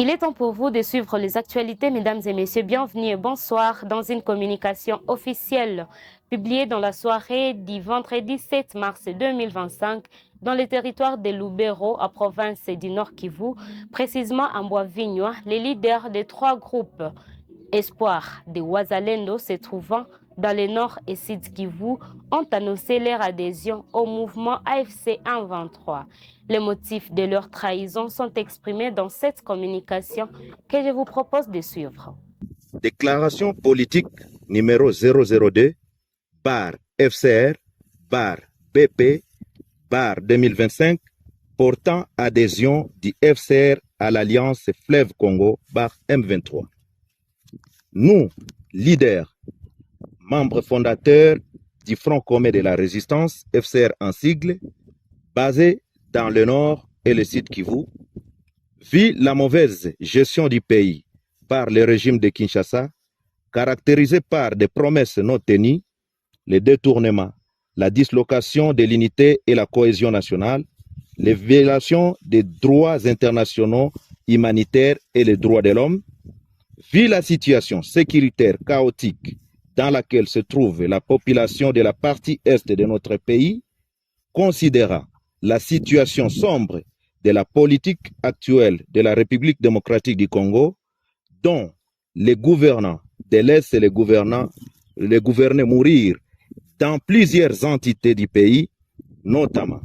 Il est temps pour vous de suivre les actualités, mesdames et messieurs. Bienvenue et bonsoir dans une communication officielle publiée dans la soirée du vendredi 7 mars 2025 dans le territoire de Lubero, à province du Nord Kivu, précisément à Bois-Vignois. Les leaders des trois groupes Espoir de Wazalendo se trouvant dans le Nord et Sud Kivu ont annoncé leur adhésion au mouvement AFC 123. Les motifs de leur trahison sont exprimés dans cette communication que je vous propose de suivre. Déclaration politique numéro 002 bar FCR bar BP bar 2025 portant adhésion du FCR à l'Alliance Fleuve Congo bar M23. Nous, leaders, membres fondateurs du Front commun de la résistance, FCR en sigle, basé dans le Nord et le Sud Kivu, vu la mauvaise gestion du pays par le régime de Kinshasa, caractérisé par des promesses non tenues, les détournements, la dislocation de l'unité et la cohésion nationale, les violations des droits internationaux humanitaires et les droits de l'homme, vu la situation sécuritaire chaotique dans laquelle se trouve la population de la partie est de notre pays, considérant la situation sombre de la politique actuelle de la République démocratique du Congo, dont les gouvernants de l'Est et les gouvernés mourir dans plusieurs entités du pays, notamment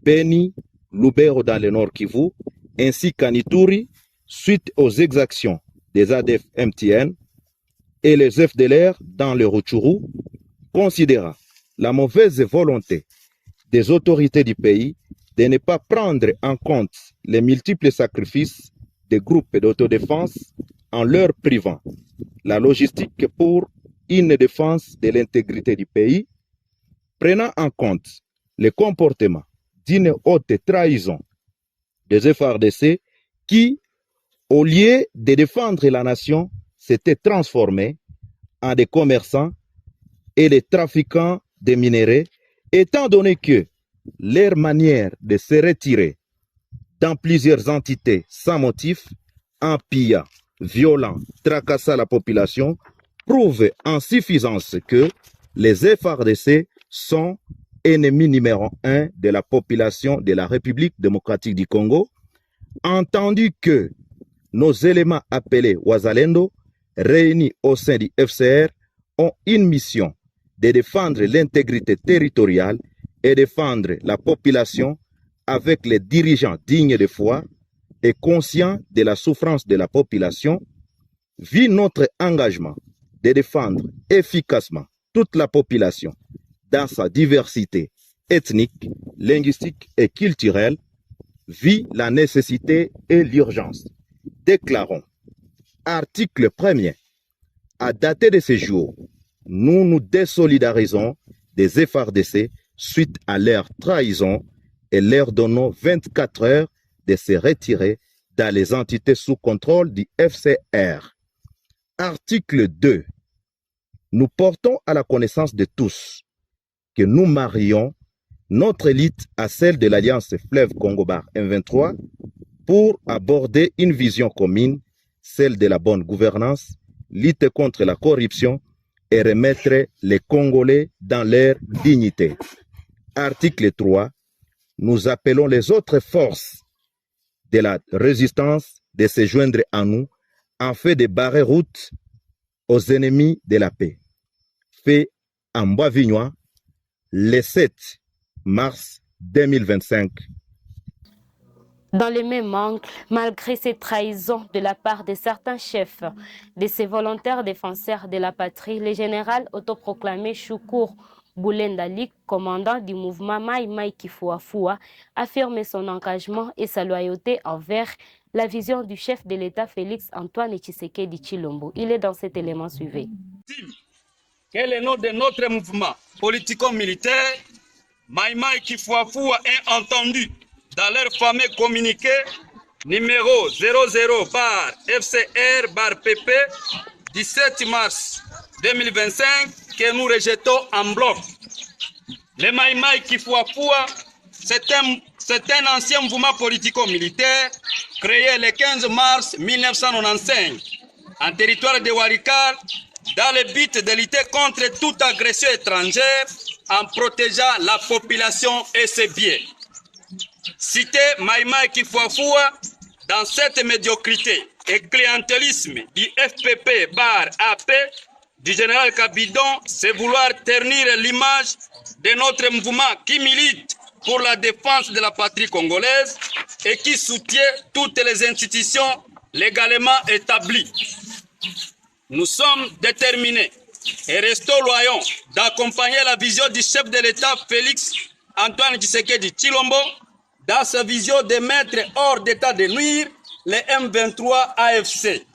Beni, Lubero dans le Nord Kivu, ainsi qu'à Ituri, suite aux exactions des ADF MTN et les FDLR dans le Rutshuru, considérant la mauvaise volonté des autorités du pays de ne pas prendre en compte les multiples sacrifices des groupes d'autodéfense en leur privant la logistique pour une défense de l'intégrité du pays, prenant en compte le comportement d'une haute trahison des FARDC qui, au lieu de défendre la nation, s'étaient transformés en des commerçants et des trafiquants de minerais, étant donné que leur manière de se retirer dans plusieurs entités sans motif, en pillant, violant, tracassant la population, prouve en suffisance que les FARDC sont ennemis numéro 1 de la population de la République démocratique du Congo, entendu que nos éléments appelés Wazalendo, réunis au sein du FCR, ont une mission de défendre l'intégrité territoriale et défendre la population avec les dirigeants dignes de foi et conscients de la souffrance de la population, vu notre engagement de défendre efficacement toute la population dans sa diversité ethnique, linguistique et culturelle, vit la nécessité et l'urgence. Déclarons, article 1er, à dater de ce jour, nous nous désolidarisons des FARDC suite à leur trahison et leur donnons 24 heures de se retirer dans les entités sous contrôle du FCR. Article 2. Nous portons à la connaissance de tous que nous marions notre élite à celle de l'Alliance Fleuve Congo bar M23 pour aborder une vision commune, celle de la bonne gouvernance, lutter contre la corruption et remettre les Congolais dans leur dignité. Article 3. Nous appelons les autres forces de la résistance de se joindre à nous afin de barrer route aux ennemis de la paix. Fait en Bois-Vignois le 7 mars 2025. Dans le même angle, malgré ces trahisons de la part de certains chefs de ces volontaires défenseurs de la patrie, le général autoproclamé Choukour Boulendalik, commandant du mouvement Mai Mai Kifuafua, affirme son engagement et sa loyauté envers la vision du chef de l'État Félix Antoine Tshisekedi Tshilombo. Il est dans cet élément suivi. Quel est le nom de notre mouvement politico-militaire? Mai Mai Kifuafua est entendu dans leur fameux communiqué numéro 00 bar FCR bar PP 17 mars 2025 que nous rejetons en bloc. Le Mai Mai Kifuafua, c'est un ancien mouvement politico-militaire créé le 15 mars 1995 en territoire de Walikale dans le but de lutter contre toute agression étrangère en protégeant la population et ses biens. Cité Maïmaï Kifuafua, dans cette médiocrité et clientélisme du FPP/AP du général Kabidon, c'est vouloir ternir l'image de notre mouvement qui milite pour la défense de la patrie congolaise et qui soutient toutes les institutions légalement établies. Nous sommes déterminés et restons loyaux d'accompagner la vision du chef de l'État Félix Antoine Tshisekedi Tshilombo dans sa vision de mettre hors d'état de nuire les M23 AFC.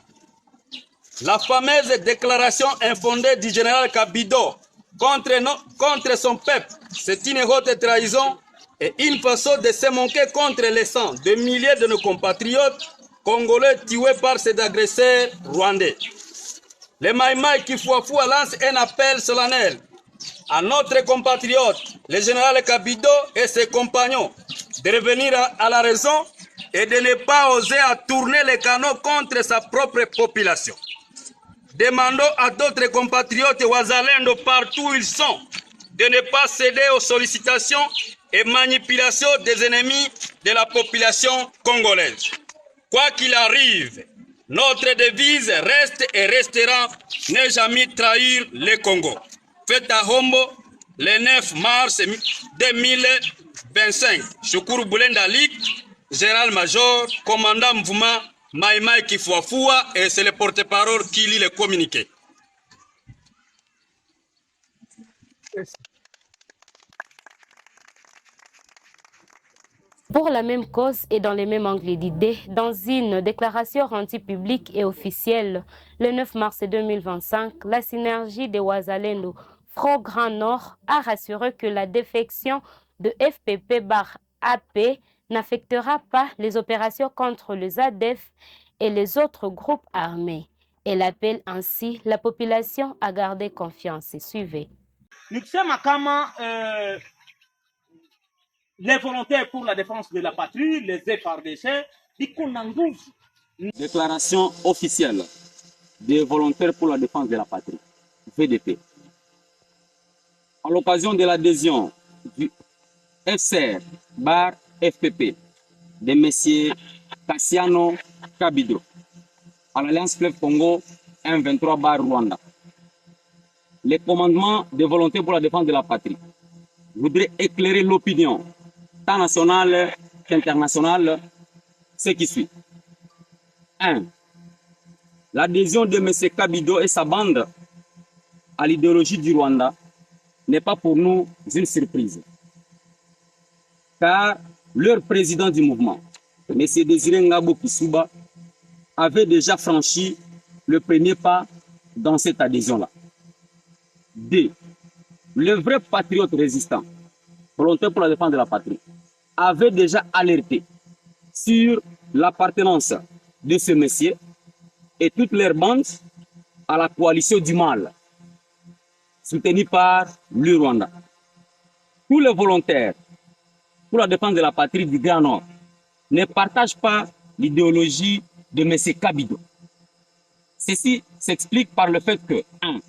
La fameuse déclaration infondée du général Kabido contre son peuple, c'est une haute trahison et une façon de se moquer contre les sangs de milliers de nos compatriotes congolais tués par ces agresseurs rwandais. Les Maïmaï Kifuafua lance un appel solennel à notre compatriote, le général Kabido et ses compagnons, de revenir à la raison et de ne pas oser à tourner les canaux contre sa propre population. Demandons à d'autres compatriotes Wazalendo partout où ils sont de ne pas céder aux sollicitations et manipulations des ennemis de la population congolaise. Quoi qu'il arrive, notre devise reste et restera ne jamais trahir le Congo. Fête à Hombo le 9 mars 2025. Shukuru Boulenda Lik, général-major, commandant mouvement Maïmaï Kifuafua, et c'est le porte-parole qui lit le communiqué. Pour la même cause et dans les mêmes angles d'idées, dans une déclaration rendue publique et officielle le 9 mars 2025, la synergie de Wazalendo Front Grand Nord a rassuré que la défection de FPP/AP n'affectera pas les opérations contre les ADF et les autres groupes armés. Elle appelle ainsi la population à garder confiance. Suivez. Les volontaires pour la défense de la patrie, les FARDC, déclaration officielle des volontaires pour la défense de la patrie, VDP. À l'occasion de l'adhésion du FCR/FPP de M. Cassiano Kabido à l'Alliance Fleuve Congo M23/Rwanda, les commandements des volontaires pour la défense de la patrie voudraient éclairer l'opinion tant nationale qu'internationale, ce qui suit. 1. L'adhésion de M. Kabido et sa bande à l'idéologie du Rwanda n'est pas pour nous une surprise, car leur président du mouvement, M. Désiré Ngabo Kisuba, avait déjà franchi le premier pas dans cette adhésion-là. 2. Le vrai patriote résistant, volontaire pour la défense de la patrie, avait déjà alerté sur l'appartenance de ce monsieur et toutes leurs bandes à la coalition du mal, soutenue par le Rwanda. Tous les volontaires pour la défense de la patrie du Grand Nord ne partagent pas l'idéologie de M. Kabido. Ceci s'explique par le fait que 1.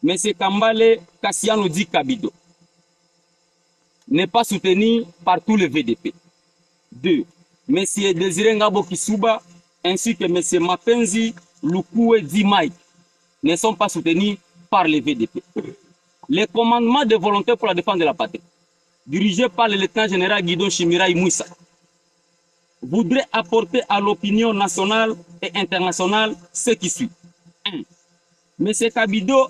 M. Kambale Kassiano Di Kabido n'est pas soutenu par tous les VDP. 2. M. Désiré Ngabo Kisuba ainsi que M. Mapenzi Lukue Di Mike ne sont pas soutenus par les VDP. Les commandements des volontaires pour la défense de la patrie, dirigés par le lieutenant général Guido Chimirai Mouissa, voudraient apporter à l'opinion nationale et internationale ce qui suit. 1. M. Kabido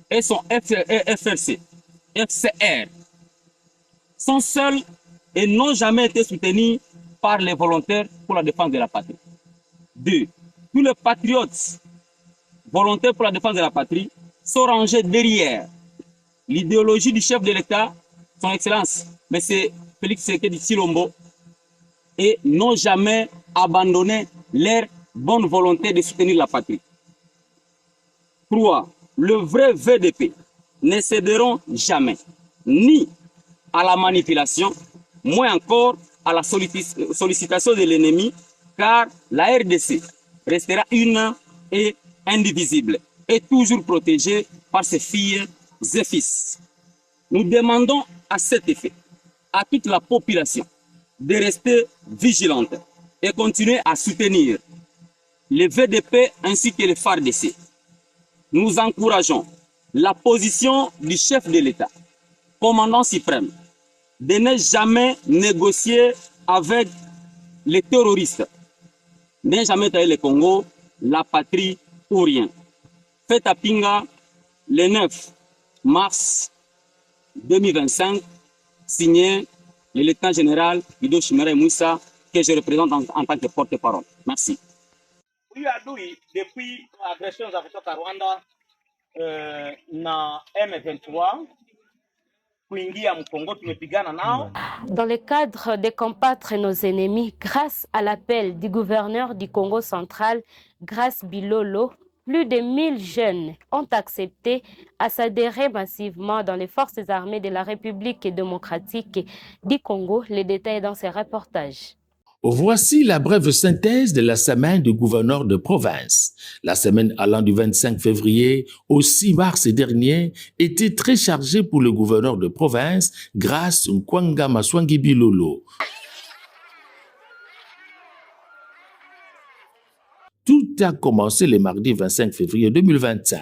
et son FCR sont seuls et n'ont jamais été soutenus par les volontaires pour la défense de la patrie. 2. Tous les patriotes volontaires pour la défense de la patrie sont rangés derrière l'idéologie du chef de l'État, son Excellence, M. Félix Tshisekedi Tshilombo, et n'ont jamais abandonné leur bonne volonté de soutenir la patrie. 3. Le vrai VDP ne céderont jamais, ni à la manipulation, moins encore à la sollicitation de l'ennemi car la RDC restera une et indivisible et toujours protégée par ses filles et fils. Nous demandons à cet effet à toute la population de rester vigilante et continuer à soutenir les VDP ainsi que les FARDC. Nous encourageons la position du chef de l'État, commandant suprême, de ne jamais négocier avec les terroristes, ne jamais tailler le Congo, la patrie ou rien. Faites à Pinga le 9 mars 2025, signé le lieutenant général Ido Chimere Moussa, que je représente en tant que porte-parole. Merci. Huyu adui depuis agression za kutoka Rwanda na M23 kuingia Mkongo, tumepigana nao. Dans le cadre de combattre nos ennemis, grâce à l'appel du gouverneur du Congo central, Grace Bilolo, plus de 1000 jeunes ont accepté à s'adhérer massivement dans les forces armées de la République démocratique du Congo. Les détails dans ces reportages. Voici la brève synthèse de la semaine du gouverneur de province. La semaine allant du 25 février au 6 mars dernier était très chargée pour le gouverneur de province, Grace Nkwanga Maswangi Bilolo. Tout a commencé le mardi 25 février 2025.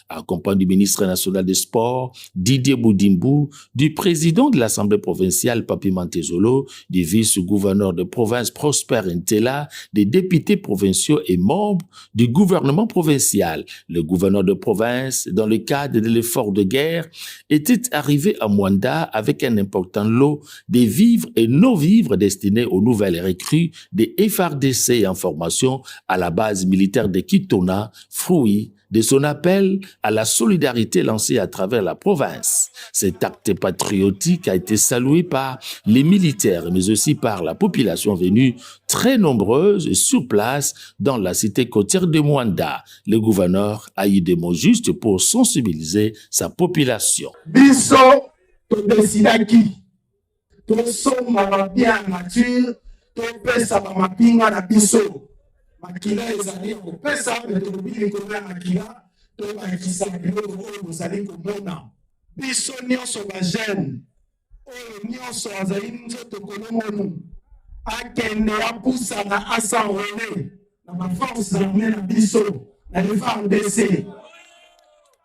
Accompagné du ministre national des Sports, Didier Boudimbu, du président de l'Assemblée provinciale, Papi Mantezolo, du vice-gouverneur de province, Prosper Ntela, des députés provinciaux et membres du gouvernement provincial. Le gouverneur de province, dans le cadre de l'effort de guerre, était arrivé à Mwanda avec un important lot de vivres et non-vivres destinés aux nouvelles recrues des FARDC en formation à la base militaire de Kitona, fruit de son appel à la solidarité lancé à travers la province. Cet acte patriotique a été salué par les militaires, mais aussi par la population venue très nombreuse sur place dans la cité côtière de Mwanda. Le gouverneur a eu des mots justes pour sensibiliser sa population. Biso, to desidaki, to soma bien nature, to pesa mapinga na biso. Makila ezali kopesa metobili kola makila to bakisa biloko oyo bozali komona biso nyonso bajene oyo nyonso azali nzoto kolomonu akende apusana asanrole na baforce armée na biso na FARDC.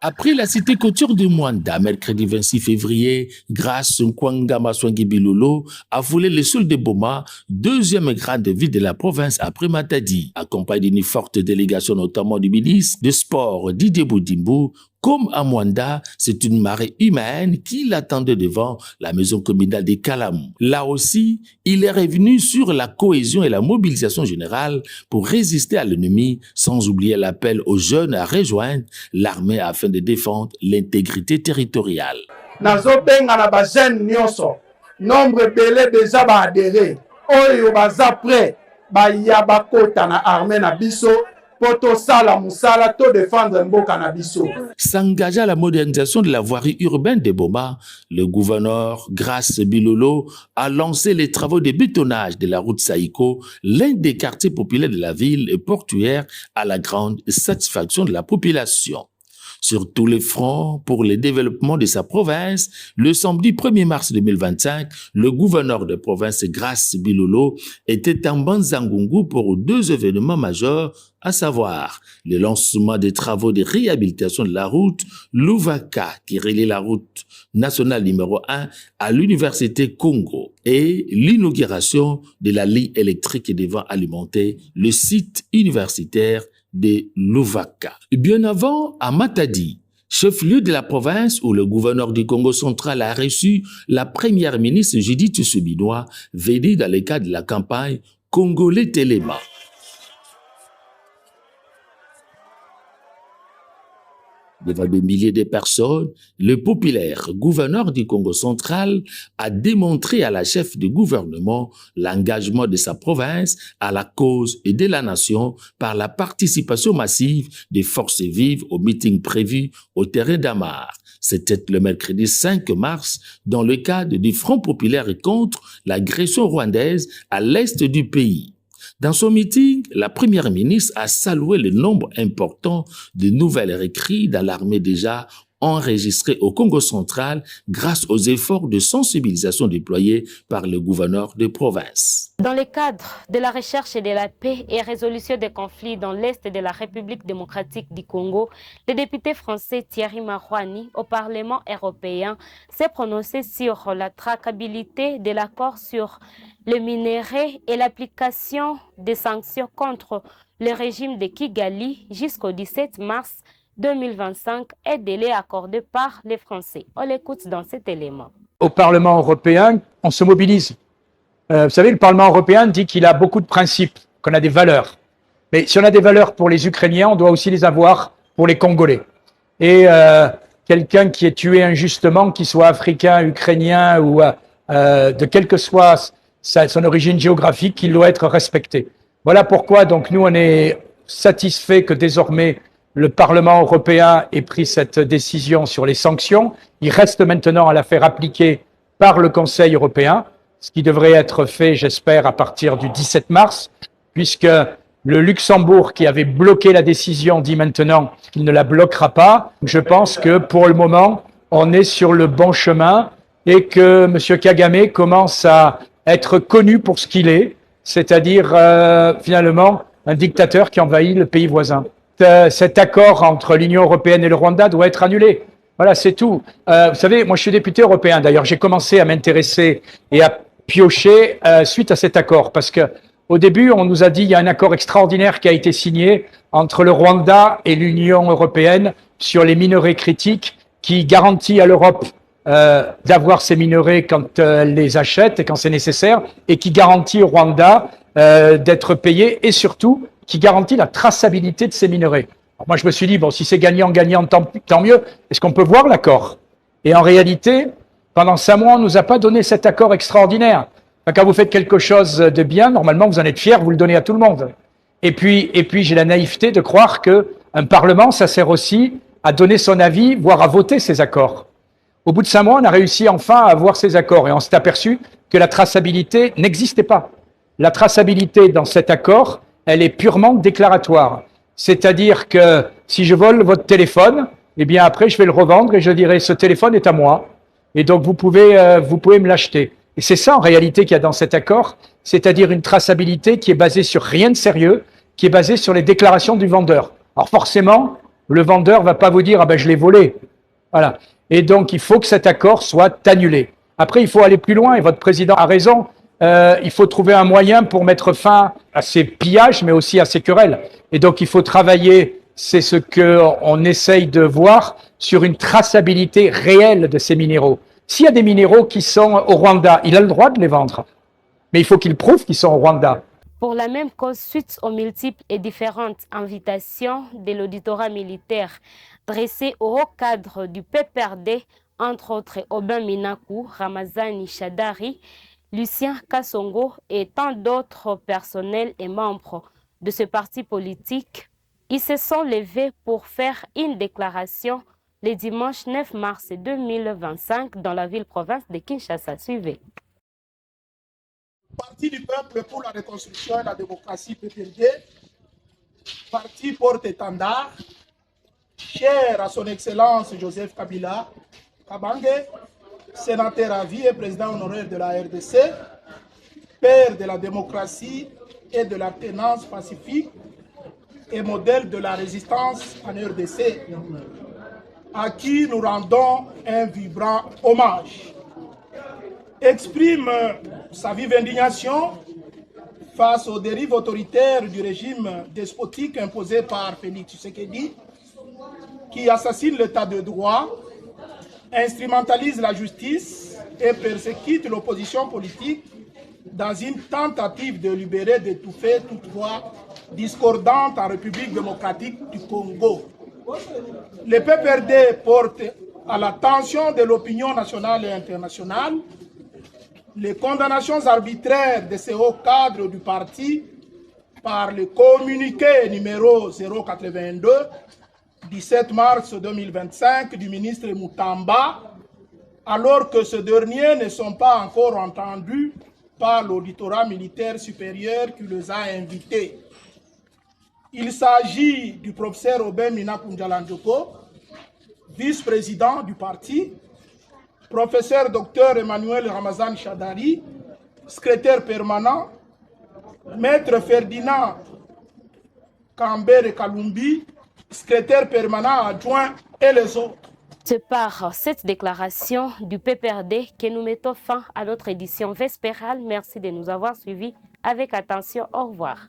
Après la cité côtière de Mwanda, mercredi 26 février, Grace Nkwanga Maswangi Bilolo a volé le sol de Boma, deuxième grande ville de la province après Matadi, accompagné d'une forte délégation notamment du ministre des Sports Didier Boudimbu. Comme à Mwanda, c'est une marée humaine qui l'attendait devant la maison communale des Kalamou. Là aussi, il est revenu sur la cohésion et la mobilisation générale pour résister à l'ennemi, sans oublier l'appel aux jeunes à rejoindre l'armée afin de défendre l'intégrité territoriale. Nazobenga na bajene nyonso, nombre belé déjà ba adhéré, oyo baza prêt, ba yaba kota na armée na biso. S'engager à la modernisation de la voirie urbaine de Boma, le gouverneur Grace Bilolo a lancé les travaux de bétonnage de la route Saïko, l'un des quartiers populaires de la ville et portuaire, à la grande satisfaction de la population. Sur tous les fronts pour le développement de sa province, le samedi 1er mars 2025, le gouverneur de province Grace Bilolo était en Banzangungu pour deux événements majeurs, à savoir le lancement des travaux de réhabilitation de la route Louvaka qui relie la route nationale numéro 1 à l'université Congo et l'inauguration de la ligne électrique devant alimenter le site universitaire de Louvaka. Bien avant, à Matadi, chef-lieu de la province où le gouverneur du Congo central a reçu la première ministre Judith Subinois, venue dans le cadre de la campagne Congolais Téléma. Devant des milliers de personnes, le populaire gouverneur du Congo central a démontré à la chef du gouvernement l'engagement de sa province à la cause et de la nation par la participation massive des forces vives au meeting prévu au terrain d'Amar. C'était le mercredi 5 mars dans le cadre du Front populaire contre l'agression rwandaise à l'est du pays. Dans son meeting, la première ministre a salué le nombre important de nouvelles recrues dans l'armée déjà enregistrées au Congo central grâce aux efforts de sensibilisation déployés par le gouverneur de province. Dans le cadre de la recherche de la paix et résolution des conflits dans l'Est de la République démocratique du Congo, le député français Thierry Marouani au Parlement européen s'est prononcé sur la traçabilité de l'accord sur le minerai et l'application des sanctions contre le régime de Kigali jusqu'au 17 mars 2025 est délai accordé par les Français. On l'écoute dans cet élément. Au Parlement européen, on se mobilise. Vous savez, le Parlement européen dit qu'il a beaucoup de principes, qu'on a des valeurs. Mais si on a des valeurs pour les Ukrainiens, on doit aussi les avoir pour les Congolais. Et quelqu'un qui est tué injustement, qu'il soit africain, ukrainien ou de quelle que soit son origine géographique, il doit être respecté. Voilà pourquoi donc nous on est satisfait que désormais le Parlement européen ait pris cette décision sur les sanctions. Il reste maintenant à la faire appliquer par le Conseil européen, ce qui devrait être fait, j'espère, à partir du 17 mars, puisque le Luxembourg, qui avait bloqué la décision, dit maintenant qu'il ne la bloquera pas. Je pense que pour le moment, on est sur le bon chemin et que M. Kagame commence à être connu pour ce qu'il est, c'est-à-dire finalement un dictateur qui envahit le pays voisin. Cet accord entre l'Union européenne et le Rwanda doit être annulé. Voilà, c'est tout. Vous savez, moi je suis député européen. D'ailleurs, j'ai commencé à m'intéresser et à piocher suite à cet accord. Parce que au début, on nous a dit il y a un accord extraordinaire qui a été signé entre le Rwanda et l'Union européenne sur les minerais critiques qui garantit à l'Europe d'avoir ces minerais quand elle les achète et quand c'est nécessaire et qui garantit au Rwanda d'être payé et surtout qui garantit la traçabilité de ces minerais. Alors moi, je me suis dit, bon, si c'est gagnant-gagnant, tant mieux. Est-ce qu'on peut voir l'accord? Et en réalité, pendant 5 mois, on ne nous a pas donné cet accord extraordinaire. Enfin, quand vous faites quelque chose de bien, normalement, vous en êtes fier, vous le donnez à tout le monde. Et puis j'ai la naïveté de croire qu'un Parlement, ça sert aussi à donner son avis, voire à voter ces accords. Au bout de 5 mois, on a réussi enfin à avoir ces accords et on s'est aperçu que la traçabilité n'existait pas. La traçabilité dans cet accord, elle est purement déclaratoire. C'est-à-dire que si je vole votre téléphone, eh bien après je vais le revendre et je dirai ce téléphone est à moi et donc vous pouvez me l'acheter. Et c'est ça en réalité qu'il y a dans cet accord, c'est-à-dire une traçabilité qui est basée sur rien de sérieux, qui est basée sur les déclarations du vendeur. Alors forcément, le vendeur va pas vous dire ah ben je l'ai volé. Voilà. Et donc il faut que cet accord soit annulé. Après il faut aller plus loin et votre président a raison. Il faut trouver un moyen pour mettre fin à ces pillages, mais aussi à ces querelles. Et donc, il faut travailler, c'est ce qu'on essaye de voir, sur une traçabilité réelle de ces minéraux. S'il y a des minéraux qui sont au Rwanda, il a le droit de les vendre. Mais il faut qu'il prouve qu'ils sont au Rwanda. Pour la même cause, suite aux multiples et différentes invitations de l'auditorat militaire dressées au haut cadre du PPRD, entre autres Aubin Minakou, Ramazani Chadari, Lucien Kassongo et tant d'autres personnels et membres de ce parti politique, ils se sont levés pour faire une déclaration le dimanche 9 mars 2025 dans la ville-province de Kinshasa. Suivez. Parti du peuple pour la reconstruction et la démocratie PPRD, parti porte-étendard, cher à son excellence Joseph Kabila Kabange, sénateur à vie et président honoraire de la RDC, père de la démocratie et de la tenance pacifique et modèle de la résistance en RDC, à qui nous rendons un vibrant hommage. Exprime sa vive indignation face aux dérives autoritaires du régime despotique imposé par Félix Tshisekedi, qui assassine l'état de droit, instrumentalise la justice et persécute l'opposition politique dans une tentative de libérer, d'étouffer toute voix discordante en République démocratique du Congo. Le PPRD porte à l'attention de l'opinion nationale et internationale les condamnations arbitraires de ces hauts cadres du parti par le communiqué numéro 082 17 mars 2025 du ministre Moutamba, alors que ces derniers ne sont pas encore entendus par l'auditorat militaire supérieur qui les a invités. Il s'agit du professeur Robert Mina Koundjalandjoko, vice-président du parti, professeur Dr Emmanuel Ramazan Chadari, secrétaire permanent, maître Ferdinand Kambere Kalumbi, secrétaire permanent adjoint et les autres. C'est par cette déclaration du PPRD que nous mettons fin à notre édition vespérale. Merci de nous avoir suivis avec attention. Au revoir.